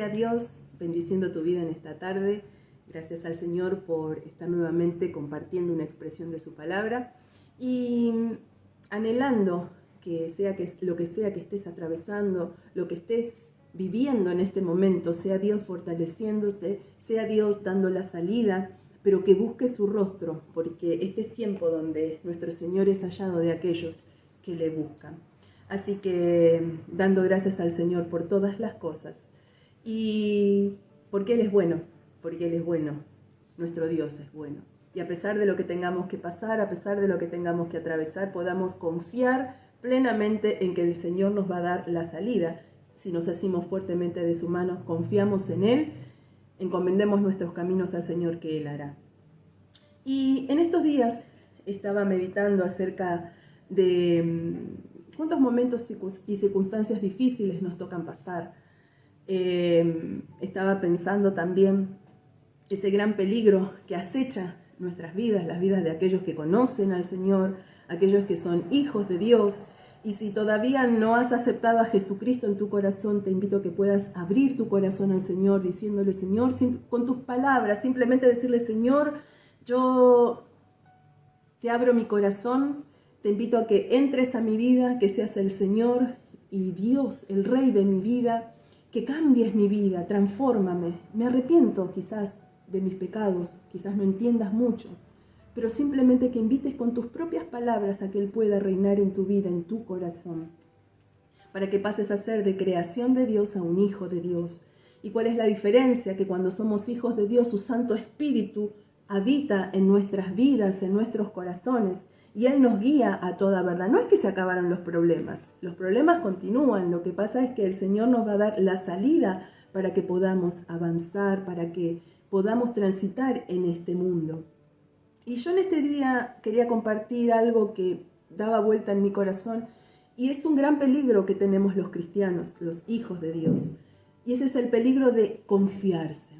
Gloria a Dios, bendiciendo tu vida en esta tarde. Gracias al Señor por estar nuevamente compartiendo una expresión de su palabra y anhelando que lo que sea que estés atravesando, lo que estés viviendo en este momento, sea Dios fortaleciéndose, sea Dios dando la salida, pero que busques su rostro, porque este es tiempo donde nuestro Señor es hallado de aquellos que le buscan. Así que dando gracias al Señor por todas las cosas y porque Él es bueno, nuestro Dios es bueno. Y a pesar de lo que tengamos que pasar, a pesar de lo que tengamos que atravesar, podamos confiar plenamente en que el Señor nos va a dar la salida. Si nos asimos fuertemente de su mano, confiamos en Él, encomendemos nuestros caminos al Señor que Él hará. Y en estos días estaba meditando acerca de cuántos momentos y circunstancias difíciles nos tocan pasar. Estaba pensando también ese gran peligro que acecha nuestras vidas, las vidas de aquellos que conocen al Señor, aquellos que son hijos de Dios. Y si todavía no has aceptado a Jesucristo en tu corazón, te invito a que puedas abrir tu corazón al Señor, diciéndole, Señor, con tus palabras, simplemente decirle, Señor, yo te abro mi corazón, te invito a que entres a mi vida, que seas el Señor y Dios, el Rey de mi vida, que cambies mi vida, transfórmame. Me arrepiento quizás de mis pecados, quizás no entiendas mucho, pero simplemente que invites con tus propias palabras a que Él pueda reinar en tu vida, en tu corazón, para que pases a ser de creación de Dios a un hijo de Dios. ¿Y cuál es la diferencia? Que cuando somos hijos de Dios, su Santo Espíritu habita en nuestras vidas, en nuestros corazones, y Él nos guía a toda verdad. No es que se acabaron los problemas continúan, lo que pasa es que el Señor nos va a dar la salida para que podamos avanzar, para que podamos transitar en este mundo. Y yo en este día quería compartir algo que daba vuelta en mi corazón, y es un gran peligro que tenemos los cristianos, los hijos de Dios, y ese es el peligro de confiarse.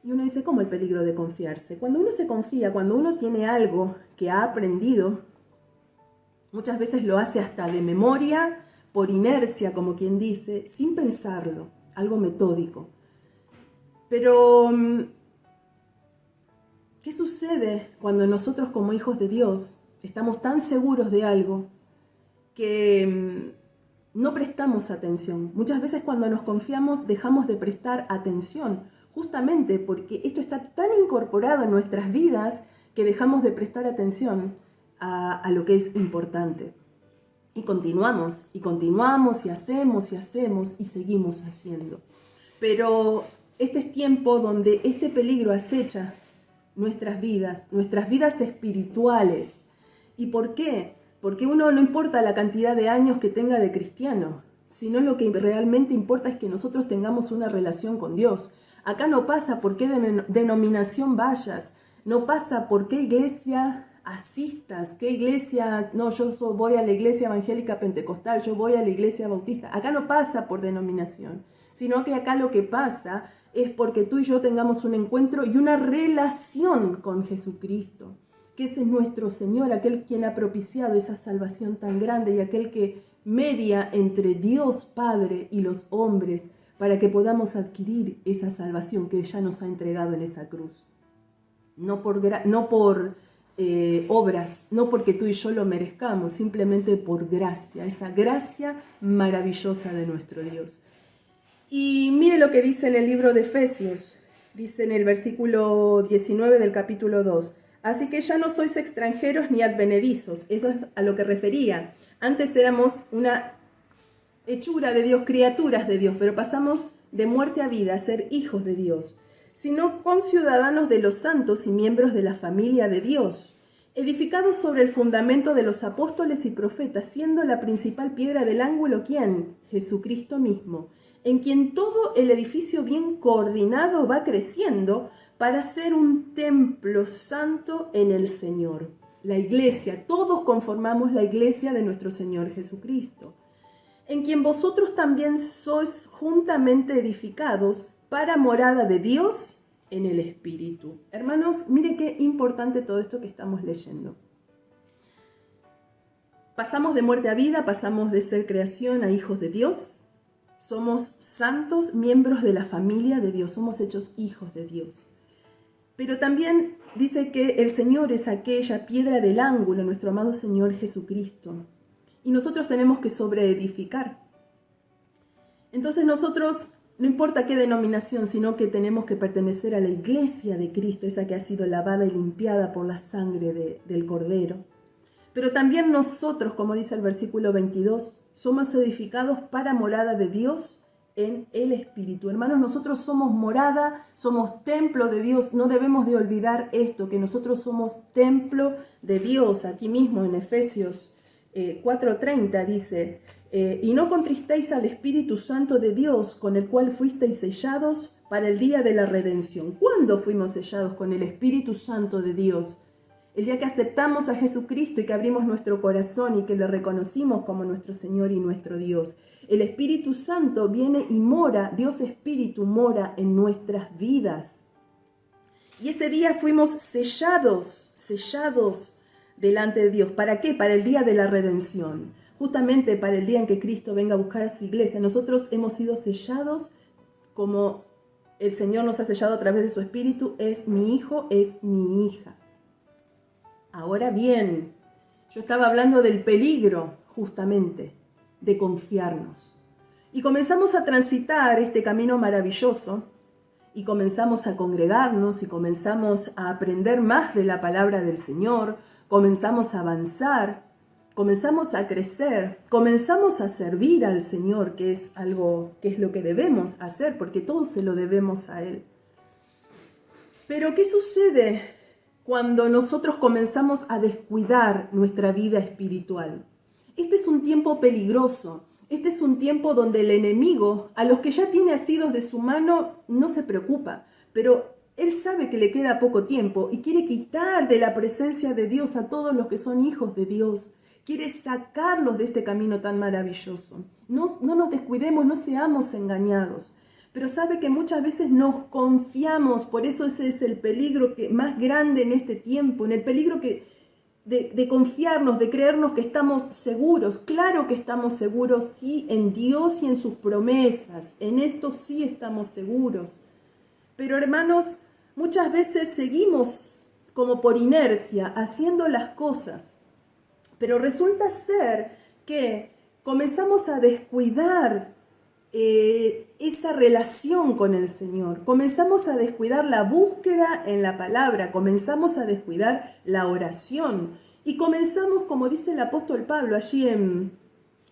Y uno dice, ¿cómo el peligro de confiarse? Cuando uno se confía, cuando uno tiene algo que ha aprendido, muchas veces lo hace hasta de memoria, por inercia, como quien dice, sin pensarlo, algo metódico. Pero, ¿qué sucede cuando nosotros como hijos de Dios estamos tan seguros de algo que no prestamos atención? Muchas veces cuando nos confiamos dejamos de prestar atención, justamente porque esto está tan incorporado en nuestras vidas que dejamos de prestar atención a lo que es importante. Y continuamos, y hacemos, y seguimos haciendo. Pero este es tiempo donde este peligro acecha nuestras vidas espirituales. ¿Y por qué? Porque uno no importa la cantidad de años que tenga de cristiano, sino lo que realmente importa es que nosotros tengamos una relación con Dios. Acá no pasa por qué denominación vayas, no pasa por qué iglesia asistas, qué iglesia, no, voy a la iglesia evangélica pentecostal, yo voy a la iglesia bautista. Acá no pasa por denominación, sino que acá lo que pasa es porque tú y yo tengamos un encuentro y una relación con Jesucristo, que ese es nuestro Señor, aquel quien ha propiciado esa salvación tan grande y aquel que media entre Dios Padre y los hombres para que podamos adquirir esa salvación que Él ya nos ha entregado en esa cruz. No por obras, no porque tú y yo lo merezcamos, simplemente por gracia, esa gracia maravillosa de nuestro Dios. Y mire lo que dice en el libro de Efesios, dice en el versículo 19 del capítulo 2, así que ya no sois extranjeros ni advenedizos, eso es a lo que refería. Antes éramos una hechura de Dios, criaturas de Dios, pero pasamos de muerte a vida a ser hijos de Dios, sino conciudadanos de los santos y miembros de la familia de Dios, edificados sobre el fundamento de los apóstoles y profetas, siendo la principal piedra del ángulo, ¿quién? Jesucristo mismo, en quien todo el edificio bien coordinado va creciendo para ser un templo santo en el Señor. La iglesia, todos conformamos la iglesia de nuestro Señor Jesucristo, en quien vosotros también sois juntamente edificados para morada de Dios en el Espíritu. Hermanos, mire qué importante todo esto que estamos leyendo. Pasamos de muerte a vida, pasamos de ser creación a hijos de Dios. somos santos, miembros de la familia de Dios, somos hechos hijos de Dios. Pero también dice que el Señor es aquella piedra del ángulo, nuestro amado Señor Jesucristo. Y nosotros tenemos que sobreedificar. Entonces nosotros, no importa qué denominación, sino que tenemos que pertenecer a la iglesia de Cristo, esa que ha sido lavada y limpiada por la sangre del Cordero. Pero también nosotros, como dice el versículo 22, somos edificados para morada de Dios en el Espíritu. Hermanos, nosotros somos morada, somos templo de Dios. No debemos de olvidar esto, que nosotros somos templo de Dios. Aquí mismo en Efesios 4:30 dice, y no contristéis al Espíritu Santo de Dios, con el cual fuisteis sellados para el día de la redención. ¿Cuándo fuimos sellados con el Espíritu Santo de Dios? El día que aceptamos a Jesucristo y que abrimos nuestro corazón y que le reconocimos como nuestro Señor y nuestro Dios. El Espíritu Santo viene y mora, Dios Espíritu mora en nuestras vidas. Y ese día fuimos sellados delante de Dios. ¿Para qué? Para el día de la redención. Justamente para el día en que Cristo venga a buscar a su iglesia. Nosotros hemos sido sellados como el Señor nos ha sellado a través de su Espíritu. Es mi hijo, es mi hija. Ahora bien, yo estaba hablando del peligro, justamente, de confiarnos. Y comenzamos a transitar este camino maravilloso, y comenzamos a congregarnos, y comenzamos a aprender más de la palabra del Señor, comenzamos a avanzar, comenzamos a crecer, comenzamos a servir al Señor, que es lo que debemos hacer, porque todo se lo debemos a Él. Pero, ¿qué sucede cuando nosotros comenzamos a descuidar nuestra vida espiritual? Este es un tiempo peligroso. Este es un tiempo donde el enemigo, a los que ya tiene asidos de su mano, no se preocupa. Pero él sabe que le queda poco tiempo y quiere quitar de la presencia de Dios a todos los que son hijos de Dios. Quiere sacarlos de este camino tan maravilloso. No nos descuidemos, no seamos engañados. Pero sabe que muchas veces nos confiamos, por eso ese es el peligro más grande en este tiempo, en el peligro de confiarnos, de creernos que estamos seguros. Claro que estamos seguros, sí, en Dios y en sus promesas, en esto sí estamos seguros. Pero hermanos, muchas veces seguimos como por inercia haciendo las cosas, pero resulta ser que comenzamos a descuidar esa relación con el Señor. Comenzamos a descuidar la búsqueda en la palabra, comenzamos a descuidar la oración y comenzamos, como dice el apóstol Pablo allí en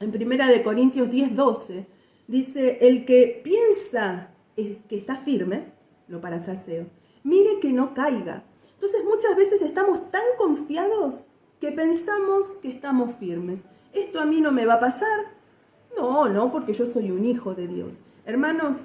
1 Corintios 10:12, dice, el que piensa que está firme, lo parafraseo, mire que no caiga. Entonces muchas veces estamos tan confiados que pensamos que estamos firmes. Esto a mí no me va a pasar. No, porque yo soy un hijo de Dios. Hermanos,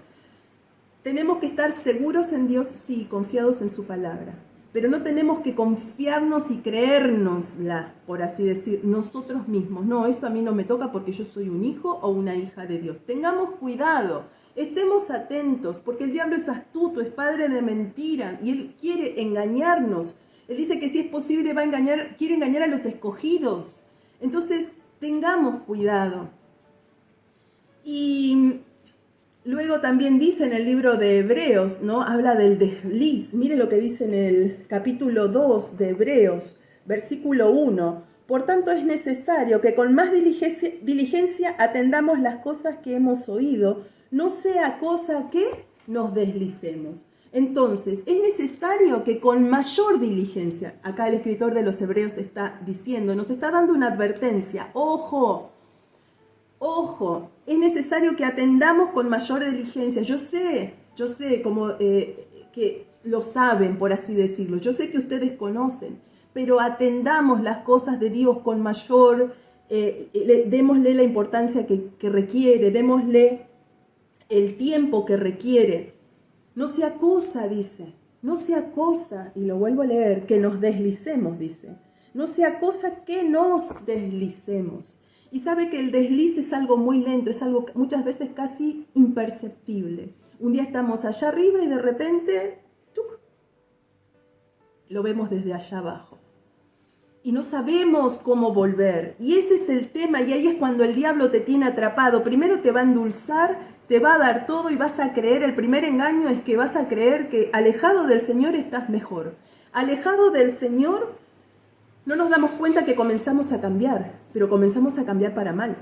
tenemos que estar seguros en Dios, sí, confiados en su palabra. Pero no tenemos que confiarnos y creérnosla, por así decir, nosotros mismos. No, esto a mí no me toca porque yo soy un hijo o una hija de Dios. Tengamos cuidado, estemos atentos, porque el diablo es astuto, es padre de mentira y él quiere engañarnos. Él dice que si es posible quiere engañar a los escogidos. Entonces, tengamos cuidado. Y luego también dice en el libro de Hebreos, ¿no? Habla del desliz. Mire lo que dice en el capítulo 2 de Hebreos, versículo 1. Por tanto es necesario que con más diligencia atendamos las cosas que hemos oído, no sea cosa que nos deslicemos. Entonces, es necesario que con mayor diligencia, acá el escritor de los Hebreos está diciendo, nos está dando una advertencia, ojo, es necesario que atendamos con mayor diligencia. Yo sé como que lo saben, por así decirlo. Yo sé que ustedes conocen, pero atendamos las cosas de Dios con mayor, démosle la importancia que requiere, démosle el tiempo que requiere. No sea cosa, dice, no sea cosa, y lo vuelvo a leer, que nos deslicemos, dice. No sea cosa que nos deslicemos. Y sabe que el desliz es algo muy lento, es algo muchas veces casi imperceptible. Un día estamos allá arriba y de repente, ¡tuc!, lo vemos desde allá abajo. y no sabemos cómo volver. Y ese es el tema, y ahí es cuando el diablo te tiene atrapado. Primero te va a endulzar, te va a dar todo y vas a creer, el primer engaño es que vas a creer que alejado del Señor estás mejor. Alejado del Señor no nos damos cuenta que comenzamos a cambiar, pero comenzamos a cambiar para mal.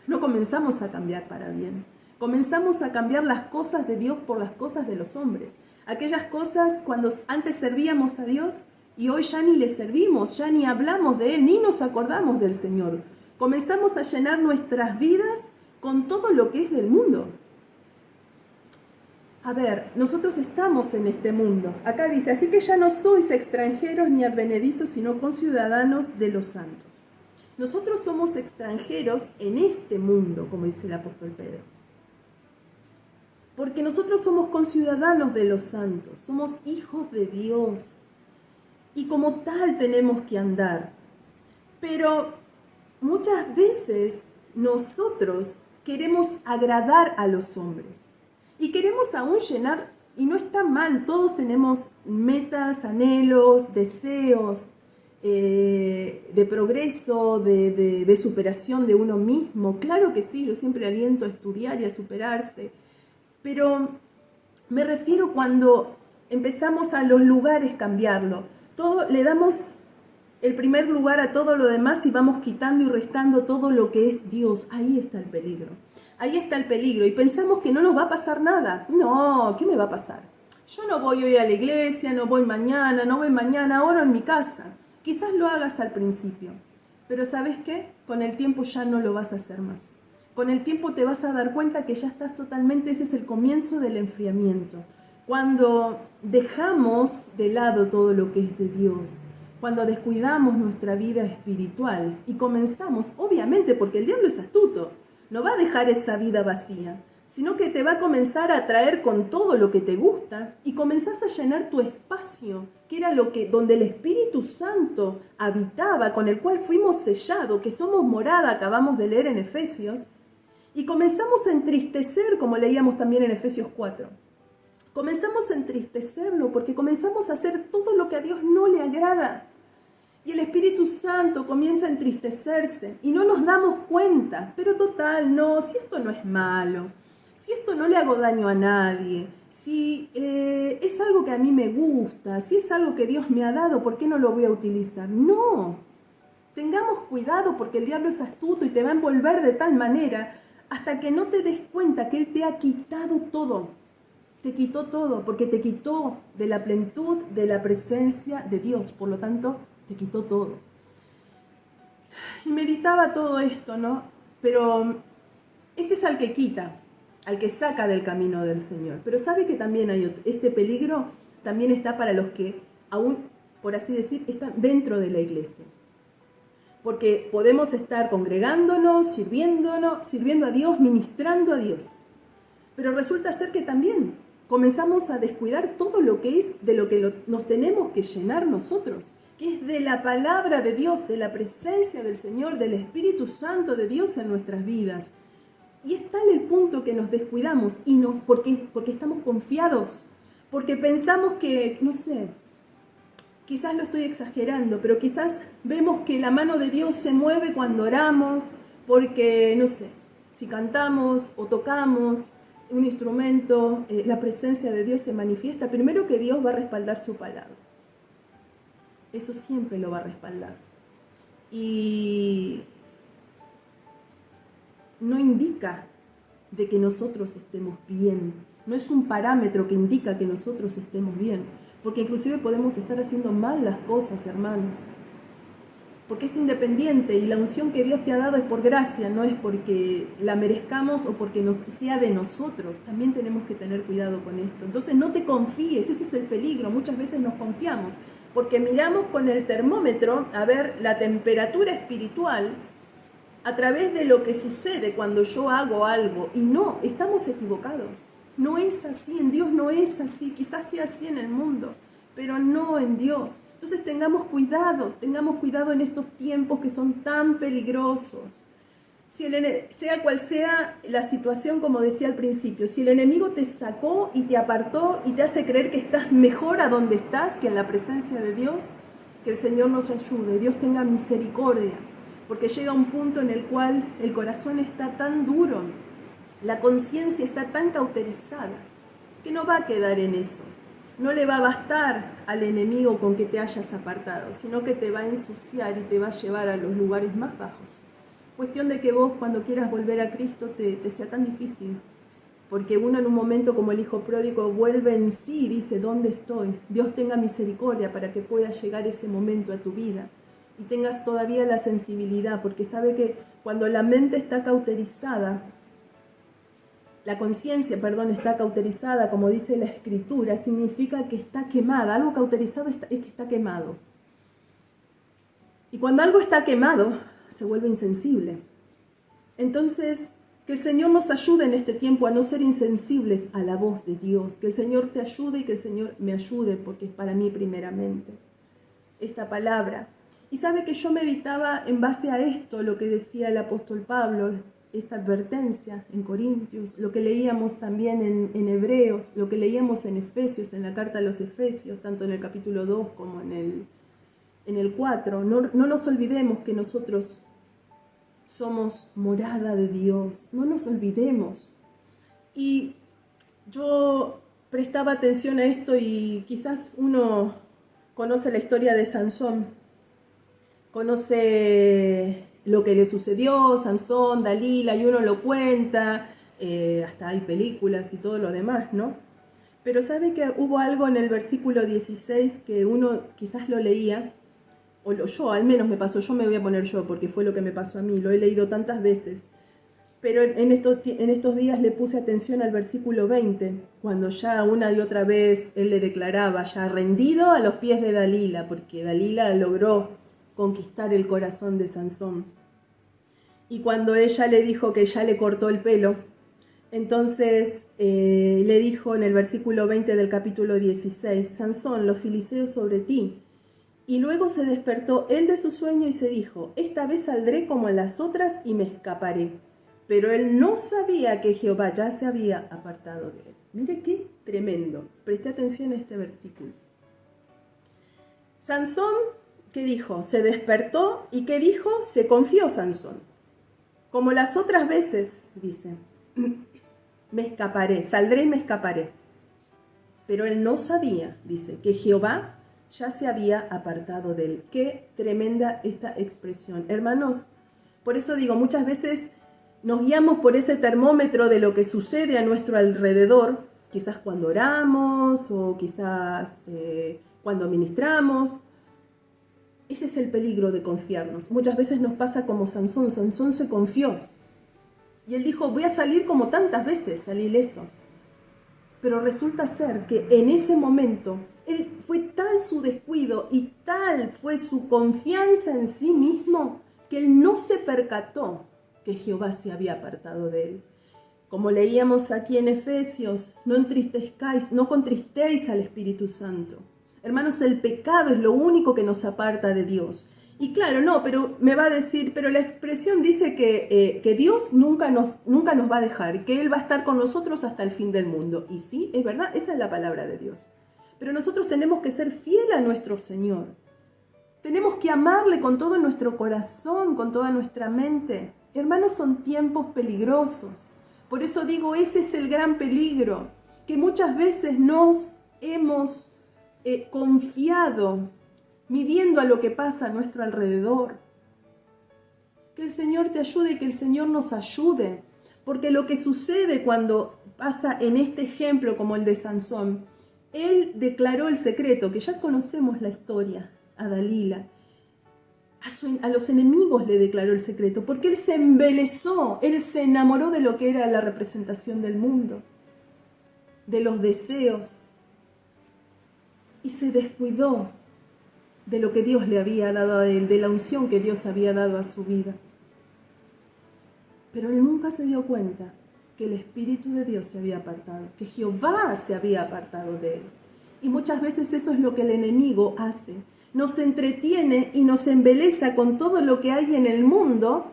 No comenzamos a cambiar para bien. Comenzamos a cambiar las cosas de Dios por las cosas de los hombres. Aquellas cosas cuando antes servíamos a Dios y hoy ya ni le servimos, ya ni hablamos de Él, ni nos acordamos del Señor. Comenzamos a llenar nuestras vidas con todo lo que es del mundo. A ver, nosotros estamos en este mundo. Acá dice, así que ya no sois extranjeros ni advenedizos, sino conciudadanos de los santos. Nosotros somos extranjeros en este mundo, como dice el apóstol Pedro. Porque nosotros somos conciudadanos de los santos, somos hijos de Dios. Y como tal tenemos que andar. Pero muchas veces nosotros queremos agradar a los hombres. Y queremos aún llenar, y no está mal, todos tenemos metas, anhelos, deseos de progreso, de superación de uno mismo. Claro que sí, yo siempre aliento a estudiar y a superarse. Pero me refiero cuando empezamos a los lugares cambiarlo. Todo, le damos el primer lugar a todo lo demás y vamos quitando y restando todo lo que es Dios. Ahí está el peligro. Ahí está el peligro. Y pensamos que no nos va a pasar nada. No, ¿qué me va a pasar? Yo no voy hoy a la iglesia, no voy mañana, oro en mi casa. Quizás lo hagas al principio. Pero ¿sabes qué? Con el tiempo ya no lo vas a hacer más. Con el tiempo te vas a dar cuenta que ya estás totalmente, ese es el comienzo del enfriamiento. Cuando dejamos de lado todo lo que es de Dios, cuando descuidamos nuestra vida espiritual y comenzamos, obviamente porque el diablo es astuto, no va a dejar esa vida vacía, sino que te va a comenzar a atraer con todo lo que te gusta y comenzás a llenar tu espacio, que era donde el Espíritu Santo habitaba, con el cual fuimos sellados, que somos morada, acabamos de leer en Efesios, y comenzamos a entristecer, como leíamos también en Efesios 4. Comenzamos a entristecerlo porque comenzamos a hacer todo lo que a Dios no le agrada. Y el Espíritu Santo comienza a entristecerse y no nos damos cuenta. Pero total, no, si esto no es malo, si esto no le hago daño a nadie, si es algo que a mí me gusta, si es algo que Dios me ha dado, ¿por qué no lo voy a utilizar? No, tengamos cuidado porque el diablo es astuto y te va a envolver de tal manera hasta que no te des cuenta que Él te ha quitado todo. Te quitó todo, porque te quitó de la plenitud de la presencia de Dios. Por lo tanto, te quitó todo. Y meditaba todo esto, ¿no? Pero ese es al que quita, al que saca del camino del Señor. Pero sabe que también hay este peligro, también está para los que aún, por así decir, están dentro de la iglesia. Porque podemos estar congregándonos, sirviendo a Dios, ministrando a Dios. Pero resulta ser que también comenzamos a descuidar todo lo que es de lo que nos tenemos que llenar nosotros, que es de la palabra de Dios, de la presencia del Señor, del Espíritu Santo de Dios en nuestras vidas. Y es tal el punto que nos descuidamos porque estamos confiados, porque pensamos que, no sé, quizás lo estoy exagerando, pero quizás vemos que la mano de Dios se mueve cuando oramos, porque, no sé, si cantamos o tocamos un instrumento, la presencia de Dios se manifiesta. Primero que Dios va a respaldar su palabra. Eso siempre lo va a respaldar. Y no indica de que nosotros estemos bien. No es un parámetro que indica que nosotros estemos bien. Porque inclusive podemos estar haciendo mal las cosas, hermanos. Porque es independiente y la unción que Dios te ha dado es por gracia, no es porque la merezcamos o porque sea de nosotros. También tenemos que tener cuidado con esto. Entonces no te confíes, ese es el peligro. Muchas veces nos confiamos porque miramos con el termómetro a ver la temperatura espiritual a través de lo que sucede cuando yo hago algo. Y no, estamos equivocados. No es así, en Dios no es así. Quizás sea así en el mundo, pero no en Dios. Entonces tengamos cuidado en estos tiempos que son tan peligrosos. Sea cual sea la situación, como decía al principio, si el enemigo te sacó y te apartó y te hace creer que estás mejor a donde estás que en la presencia de Dios, que el Señor nos ayude, Dios tenga misericordia, porque llega un punto en el cual el corazón está tan duro, la conciencia está tan cauterizada, que no va a quedar en eso. No le va a bastar al enemigo con que te hayas apartado, sino que te va a ensuciar y te va a llevar a los lugares más bajos. Cuestión de que vos, cuando quieras volver a Cristo, te sea tan difícil. Porque uno en un momento como el hijo pródigo vuelve en sí y dice, ¿dónde estoy? Dios tenga misericordia para que pueda llegar ese momento a tu vida y tengas todavía la sensibilidad, porque sabe que cuando la mente está cauterizada, la conciencia, está cauterizada, como dice la Escritura, significa que está quemada. Algo cauterizado es que está quemado. Y cuando algo está quemado, se vuelve insensible. Entonces, que el Señor nos ayude en este tiempo a no ser insensibles a la voz de Dios. Que el Señor te ayude y que el Señor me ayude, porque es para mí primeramente esta palabra. Y sabe que yo meditaba en base a esto, lo que decía el apóstol Pablo, esta advertencia en Corintios, lo que leíamos también en Hebreos, lo que leíamos en Efesios, en la carta a los Efesios, tanto en el capítulo 2 como en el 4. No nos olvidemos que nosotros somos morada de Dios, no nos olvidemos. Y yo prestaba atención a esto y quizás uno conoce la historia de Sansón, conoce lo que le sucedió, Sansón, Dalila, y uno lo cuenta, hasta hay películas y todo lo demás, ¿no? Pero sabe que hubo algo en el versículo 16 que uno quizás lo leía, yo, al menos me pasó, yo me voy a poner yo porque fue lo que me pasó a mí, lo he leído tantas veces, pero en estos días le puse atención al versículo 20, cuando ya una y otra vez él le declaraba, ya rendido a los pies de Dalila, porque Dalila logró conquistar el corazón de Sansón. Y cuando ella le dijo que ya le cortó el pelo, entonces le dijo en el versículo 20 del capítulo 16, Sansón, los filisteos sobre ti. Y luego se despertó él de su sueño y se dijo, esta vez saldré como en las otras y me escaparé. Pero él no sabía que Jehová ya se había apartado de él. Mire qué tremendo. Preste atención a este versículo. Sansón, ¿qué dijo? Se despertó y ¿qué dijo? Se confió Sansón. Como las otras veces, dice, me escaparé, saldré y me escaparé. Pero él no sabía, dice, que Jehová ya se había apartado de él. Qué tremenda esta expresión. Hermanos, por eso digo, muchas veces nos guiamos por ese termómetro de lo que sucede a nuestro alrededor, quizás cuando oramos o quizás cuando ministramos. Ese es el peligro de confiarnos. Muchas veces nos pasa como Sansón. Sansón se confió. Y él dijo, voy a salir como tantas veces, salí ileso. Pero resulta ser que en ese momento fue tal su descuido y tal fue su confianza en sí mismo que él no se percató que Jehová se había apartado de él. Como leíamos aquí en Efesios, no entristezcáis, no contristéis al Espíritu Santo. Hermanos, el pecado es lo único que nos aparta de Dios. Y claro, no, pero me va a decir, pero la expresión dice que Dios nunca nos va a dejar, que Él va a estar con nosotros hasta el fin del mundo. Y sí, es verdad, esa es la palabra de Dios. Pero nosotros tenemos que ser fieles a nuestro Señor. Tenemos que amarle con todo nuestro corazón, con toda nuestra mente. Hermanos, son tiempos peligrosos. Por eso digo, ese es el gran peligro, que muchas veces nos hemos confiado midiendo a lo que pasa a nuestro alrededor. Que el Señor te ayude y que el Señor nos ayude, porque lo que sucede cuando pasa en este ejemplo como el de Sansón, él declaró el secreto, que ya conocemos la historia, a Dalila. A los enemigos le declaró el secreto, porque él se embelesó, él se enamoró de lo que era la representación del mundo, de los deseos, y se descuidó de lo que Dios le había dado a él, de la unción que Dios había dado a su vida. Pero él nunca se dio cuenta que el Espíritu de Dios se había apartado, que Jehová se había apartado de él. Y muchas veces eso es lo que el enemigo hace. Nos entretiene y nos embeleza con todo lo que hay en el mundo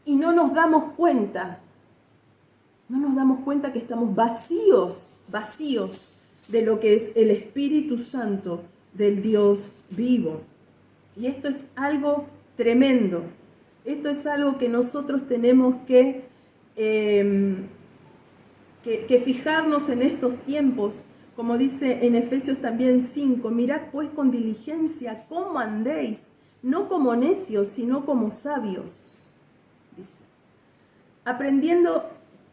y no nos damos cuenta. No nos damos cuenta que estamos vacíos de lo que es el Espíritu Santo del Dios vivo. Y esto es algo tremendo. Esto es algo que nosotros tenemos que fijarnos en estos tiempos. Como dice en Efesios también 5, mirad pues con diligencia cómo andéis, no como necios, sino como sabios, dice.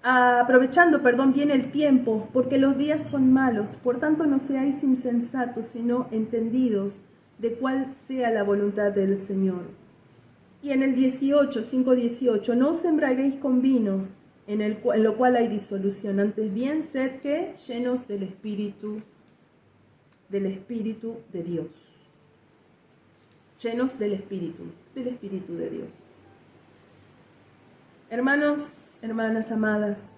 Aprovechando bien el tiempo, porque los días son malos, por tanto no seáis insensatos, sino entendidos de cuál sea la voluntad del Señor. Y en el 5:18, no os embriaguéis con vino, en lo cual hay disolución, antes bien sed que llenos del Espíritu de Dios. Llenos del Espíritu de Dios. Hermanos, hermanas amadas,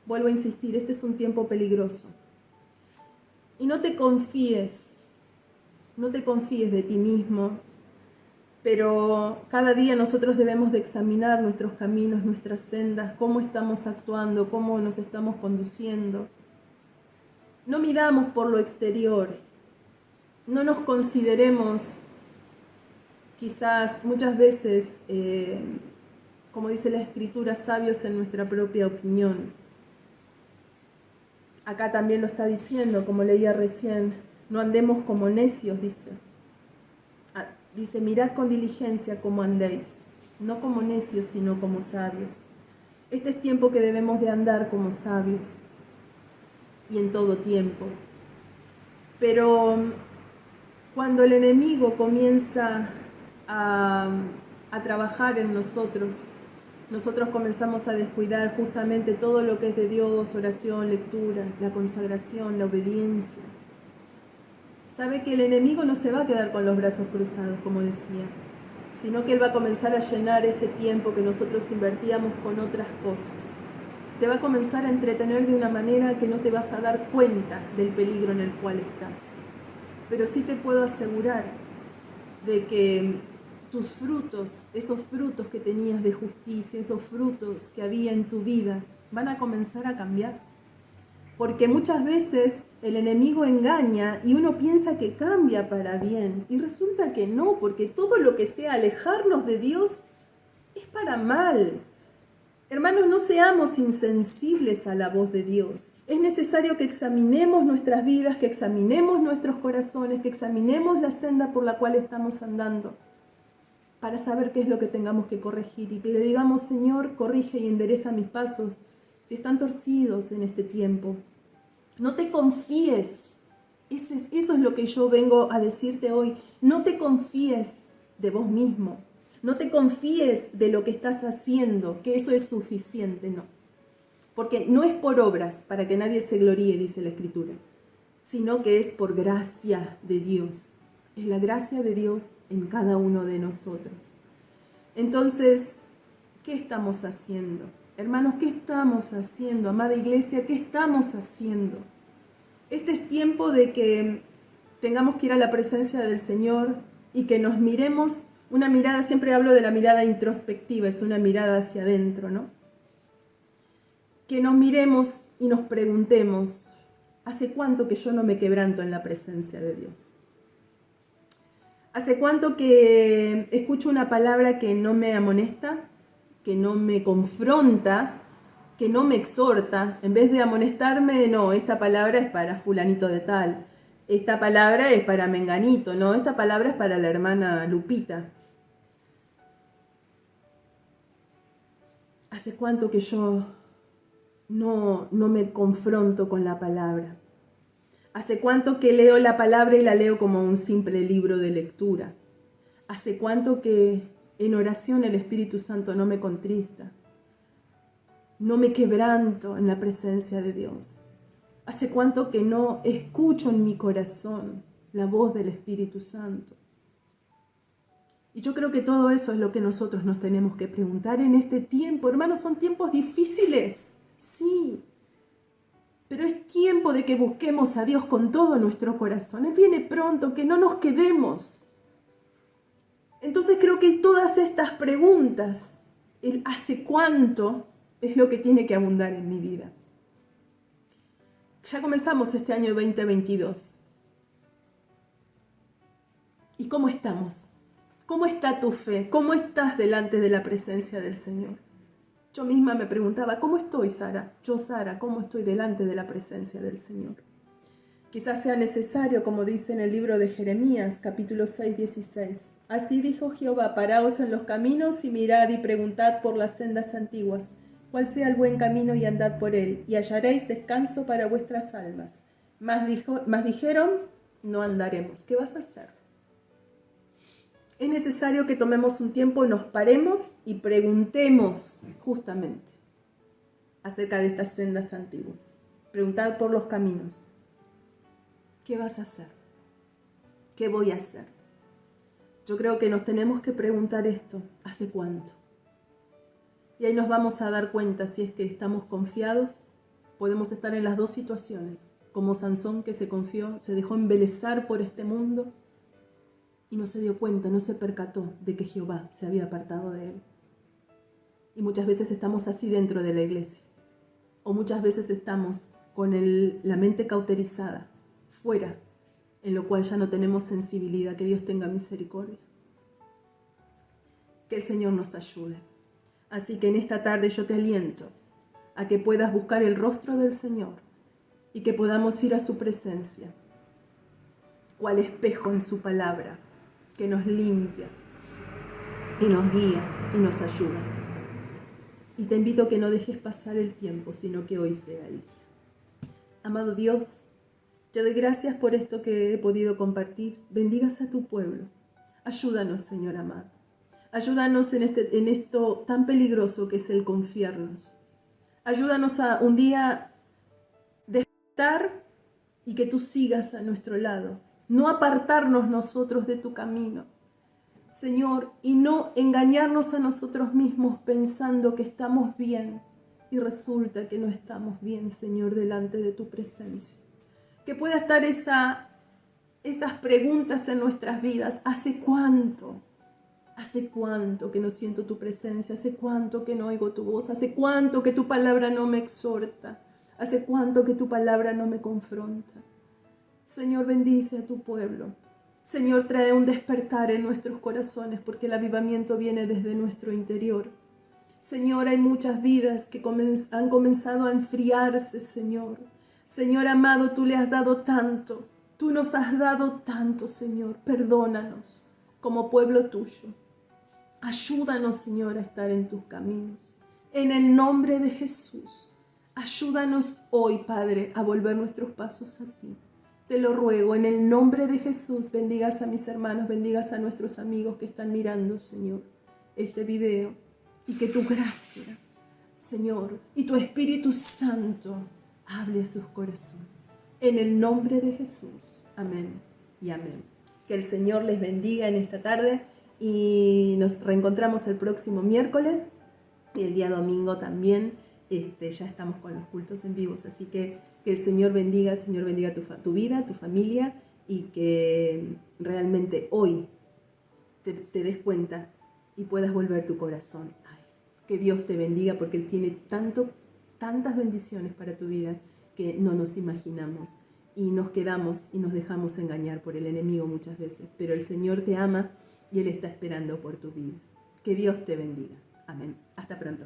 vuelvo a insistir, este es un tiempo peligroso. Y no te confíes de ti mismo, pero cada día nosotros debemos de examinar nuestros caminos, nuestras sendas, cómo estamos actuando, cómo nos estamos conduciendo. No miramos por lo exterior, no nos consideremos quizás muchas veces, como dice la Escritura, sabios en nuestra propia opinión. Acá también lo está diciendo, como leía recién, no andemos como necios, dice. Dice, mirad con diligencia cómo andéis, no como necios, sino como sabios. Este es tiempo que debemos de andar como sabios, y en todo tiempo. Pero cuando el enemigo comienza a trabajar en nosotros comenzamos a descuidar justamente todo lo que es de Dios, oración, lectura, la consagración, la obediencia. Sabe que el enemigo no se va a quedar con los brazos cruzados, como decía, sino que él va a comenzar a llenar ese tiempo que nosotros invertíamos con otras cosas. Te va a comenzar a entretener de una manera que no te vas a dar cuenta del peligro en el cual estás. Pero sí te puedo asegurar de que tus frutos, esos frutos que tenías de justicia, esos frutos que había en tu vida, van a comenzar a cambiar. Porque muchas veces el enemigo engaña y uno piensa que cambia para bien. Y resulta que no, porque todo lo que sea alejarnos de Dios es para mal. Hermanos, no seamos insensibles a la voz de Dios. Es necesario que examinemos nuestras vidas, que examinemos nuestros corazones, que examinemos la senda por la cual estamos andando, para saber qué es lo que tengamos que corregir. Y que le digamos, Señor, corrige y endereza mis pasos si están torcidos en este tiempo. No te confíes. Eso es lo que yo vengo a decirte hoy. No te confíes de vos mismo. No te confíes de lo que estás haciendo, que eso es suficiente, no. Porque no es por obras, para que nadie se gloríe, dice la Escritura, sino que es por gracia de Dios. Es la gracia de Dios en cada uno de nosotros. Entonces, ¿qué estamos haciendo? Hermanos, ¿qué estamos haciendo? Amada iglesia, ¿qué estamos haciendo? Este es tiempo de que tengamos que ir a la presencia del Señor y que nos miremos una mirada, siempre hablo de la mirada introspectiva, es una mirada hacia adentro, ¿no? Que nos miremos y nos preguntemos, ¿hace cuánto que yo no me quebranto en la presencia de Dios? ¿Hace cuánto que escucho una palabra que no me amonesta, que no me confronta, que no me exhorta? En vez de amonestarme, no, esta palabra es para fulanito de tal, esta palabra es para menganito, no, esta palabra es para la hermana Lupita. ¿Hace cuánto que yo no me confronto con la palabra? ¿Hace cuánto que leo la palabra y la leo como un simple libro de lectura? ¿Hace cuánto que en oración el Espíritu Santo no me contrista? No me quebranto en la presencia de Dios. ¿Hace cuánto que no escucho en mi corazón la voz del Espíritu Santo? Y yo creo que todo eso es lo que nosotros nos tenemos que preguntar en este tiempo. Hermanos, son tiempos difíciles, sí. Pero es tiempo de que busquemos a Dios con todo nuestro corazón. Él viene pronto, que no nos quedemos. Entonces creo que todas estas preguntas, el ¿hace cuánto?, es lo que tiene que abundar en mi vida. Ya comenzamos este año 2022. ¿Y cómo estamos? ¿Cómo está tu fe? ¿Cómo estás delante de la presencia del Señor? Yo misma me preguntaba, ¿cómo estoy, Sara? Yo, Sara, ¿cómo estoy delante de la presencia del Señor? Quizás sea necesario, como dice en el libro de Jeremías, capítulo 6, 16. Así dijo Jehová, paraos en los caminos y mirad y preguntad por las sendas antiguas, cuál sea el buen camino y andad por él, y hallaréis descanso para vuestras almas. Mas dijeron, no andaremos. ¿Qué vas a hacer? Es necesario que tomemos un tiempo, nos paremos y preguntemos justamente acerca de estas sendas antiguas. Preguntad por los caminos. ¿Qué vas a hacer? ¿Qué voy a hacer? Yo creo que nos tenemos que preguntar esto, ¿hace cuánto? Y ahí nos vamos a dar cuenta si es que estamos confiados. Podemos estar en las dos situaciones, como Sansón que se confió, se dejó embelesar por este mundo y no se dio cuenta, no se percató de que Jehová se había apartado de él. Y muchas veces estamos así dentro de la iglesia, o muchas veces estamos con la mente cauterizada, fuera, en lo cual ya no tenemos sensibilidad. Que Dios tenga misericordia. Que el Señor nos ayude. Así que en esta tarde yo te aliento a que puedas buscar el rostro del Señor y que podamos ir a su presencia, cual espejo en su palabra, que nos limpia y nos guía y nos ayuda. Y te invito a que no dejes pasar el tiempo, sino que hoy sea el día. Amado Dios, te doy gracias por esto que he podido compartir. Bendigas a tu pueblo. Ayúdanos, Señor amado. Ayúdanos en esto tan peligroso que es el confiarnos. Ayúdanos a un día despertar y que tú sigas a nuestro lado. No apartarnos nosotros de tu camino, Señor, y no engañarnos a nosotros mismos pensando que estamos bien y resulta que no estamos bien, Señor, delante de tu presencia. Que pueda estar esas preguntas en nuestras vidas. ¿Hace cuánto? ¿Hace cuánto que no siento tu presencia? ¿Hace cuánto que no oigo tu voz? ¿Hace cuánto que tu palabra no me exhorta? ¿Hace cuánto que tu palabra no me confronta? Señor, bendice a tu pueblo. Señor, trae un despertar en nuestros corazones porque el avivamiento viene desde nuestro interior. Señor, hay muchas vidas que han comenzado a enfriarse, Señor. Señor amado, tú le has dado tanto. Tú nos has dado tanto, Señor. Perdónanos como pueblo tuyo. Ayúdanos, Señor, a estar en tus caminos. En el nombre de Jesús, ayúdanos hoy, Padre, a volver nuestros pasos a ti. Te lo ruego, en el nombre de Jesús, bendigas a mis hermanos, bendigas a nuestros amigos que están mirando, Señor, este video. Y que tu gracia, Señor, y tu Espíritu Santo hable a sus corazones. En el nombre de Jesús. Amén y amén. Que el Señor les bendiga en esta tarde. Y nos reencontramos el próximo miércoles y el día domingo también. Ya estamos con los cultos en vivos, así que el Señor bendiga tu vida, tu familia, y que realmente hoy te des cuenta y puedas volver tu corazón a Él. Que Dios te bendiga porque Él tiene tantas bendiciones para tu vida que no nos imaginamos y nos quedamos y nos dejamos engañar por el enemigo muchas veces, pero el Señor te ama y Él está esperando por tu vida. Que Dios te bendiga. Amén. Hasta pronto.